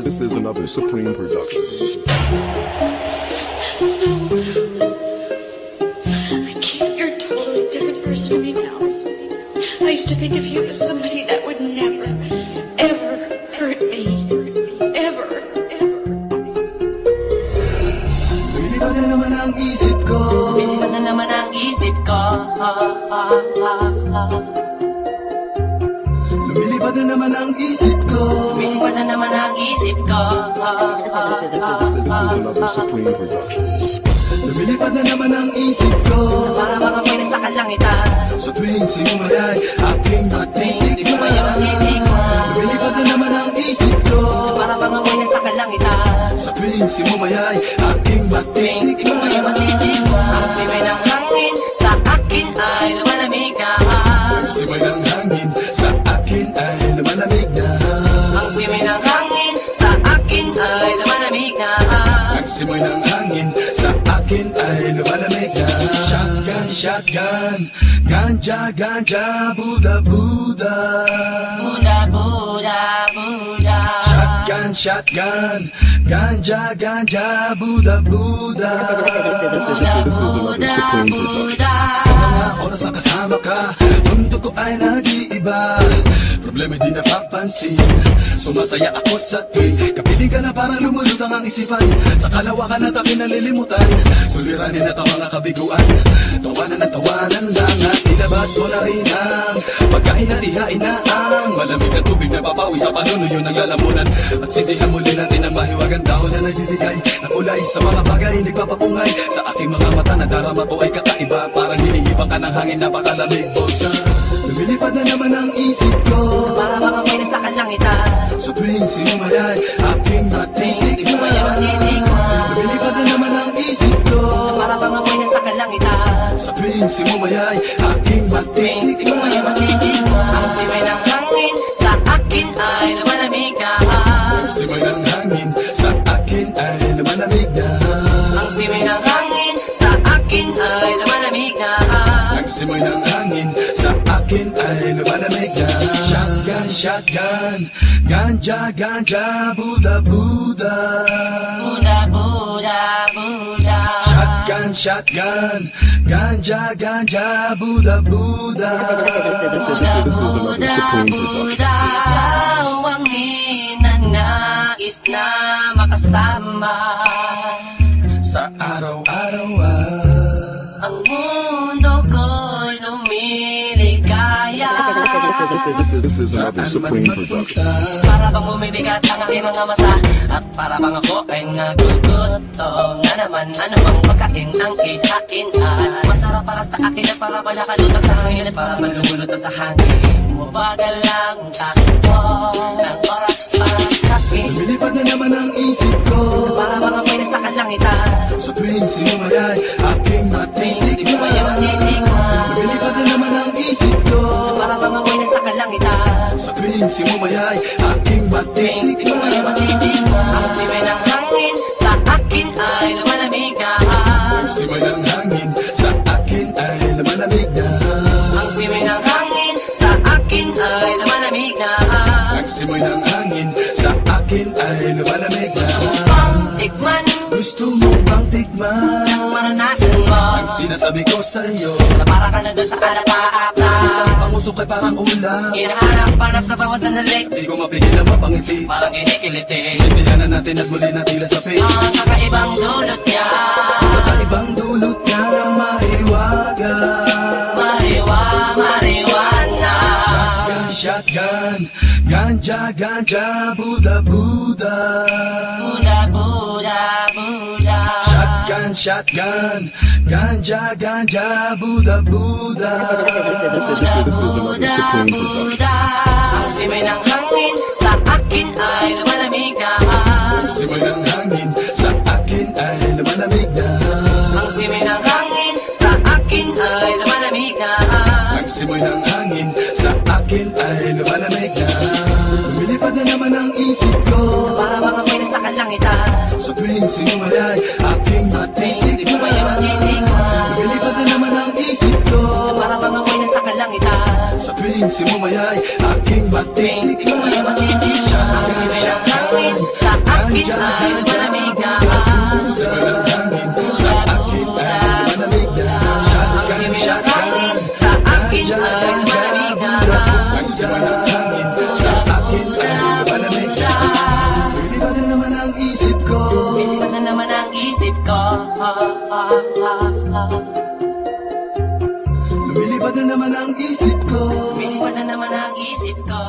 is another Supreme production. I can't. You're a totally different person to me now. I used to think of you as somebody that would never, ever hurt me. Ever, ever. Lumilipad na naman ang isip ko. Lumilipad na naman ang isip ko. Lumilipad na naman ang isip ko. Lumilipad na naman ang isip ko. This is another Supreme production. Lumilipad na naman ang isip ko. Para bang ako'y nasa kalangitan. Sa tuwing sinumayay aking matitikman. Lumilipad na naman ang isip ko. Para bang ako'y nasa kalangitan. Sa tuwing sinumayay aking matitikman. Ang simay ng hangin sa akin ay lumalamig na. Ang simay ng hangin sa akin ay lumalamig na. Ang simay ng hangin sa akin ay lumalamig na. Ang simay ng hangin sa akin ay lumalamig na. Shotgun, shotgun, ganja, ganja, Buddha, Buddha. Buddha, Buddha, Buddha. Shotgun, shotgun, ganja, ganja, Buddha, Buddha. Buddha, Buddha, Buddha. Sa mga oras na kasama ka, mundo ko ay nag-iiba. Problema di napapansin. Sumasaya ako sa tuwing kapiling ka na parang lumulutang ang isipan. Sa kalawakan at aking nalilimutan, suliranin at ang mga kabiguan. Tawanan at tawanan lang at ilabas mo na rin ang pagkain at ihain na ang malamig na tubig na papawi sa panunuyo ng lalamunan. At sindihan muli natin ang mahiwagang dahon na nagbibigay ng kulay sa mga bagay nagpapapungay. Sa aking mga mata na darama ko ay kakaiba, parang hinihipang ka ng hangin, napakalamig bulsa. Lumilipad na naman ang isip ko. Para bang ako'y nasa kalangitan. Sa tuwing sinumayay aking matitikman. Lumilipad na naman ang isip ko. Para bang ako'y nasa kalangitan. Sa tuwing sinumayay aking matitikman. Ang simay ng hangin sa akin ay lumalamig na. Ang simay ng hangin sa akin ay lumalamig na. Ang simay ng hangin sa akin ay lumalamig na. Ang simay ng hangin sa akin ay lumalamig na. Shotgun, shotgun, ganja, ganja, Buddha, Buddha. Buddha, Buddha, Buddha. Shotgun, shotgun, ganja, ganja, Buddha, Buddha. Buddha, Buddha, Buddha. Ikaw ang ninanais na makasama Sa araw-araw ang mundo ko'y lumiligaya. This is another Supreme production. Para bang bumibigat ang aking mga mata, at para bang ako ay nagugutom na naman. Ano bang pagkain ang ihain ay masarap para sa akin at para ba nakaluto sa hangin at para man lumuluto sa hangin. Mabagal lang takbo ng oras para sa akin. lumilipad na naman ang isip ko. Para bang ako'y nasa kalangitan. Sa tuwing sinumayay aking matitikman. Lumilipad na naman ang isip ko. Para bang ako'y nasa kalangitan. Sa tuwing sinumayay aking matitikman. Ang simay ng hangin sa akin ay lumalamig na. Ang simay ng hangin sa akin ay lumalamig na. Ang simay ng hangin sa akin ay lumalamig na. Ang simay ng hangin sa akin ay lumalamig na. Tikman Gusto mo bang tikman ang maranasan mo, ang sinasabi ko sa iyo? na para ka na doon sa alapaapa. Isang pangusok ay parang ulam. Hinahanap-hanap sa bawat sandali, Di ko mapigil na mapangiti. parang kinikiliti. Sindihan na natin at muli na tila sa pay. Ang kakaibang dulot niya, Kakaibang dulot niya ng mahiwaga. marijuana. Shotgun, shotgun, ganja, ganja, Buddha, Buddha. Buddha, Buddha, Buddha. Shotgun, shotgun, ganja, ganja, Buddha, Buddha. Buddha, Buddha, Buddha. Ang simay ng hangin sa akin ay lumalamig na. Ang simay ng hangin sa akin ay lumalamig na. Ang simay ng hangin sa akin ay lumalamig na. Ang simoy ng hangin sa akin ay lumalamig na. Lumilipad na naman ang isip ko. Para bang ako'y nasa kalangitan. Sa tuwing sinumayay aking matitikman. Lumilipad na naman ang isip ko. Para bang ako'y nasa kalangitan. Sa tuwing sinumayay aking matitikman. Ang simay ng hangin sa akin ay malamig na. Sa walang hangin, sa akin ay malamig na. Ang siwang hangin sa akin ay malamig na. Ang siwalang hangin sa akin ay malamig na. Lumilipad na naman ang isip ko. Lumilipad na naman ang isip ko. Lumilipad na naman ang isip ko. Lumilipad na naman ang isip ko.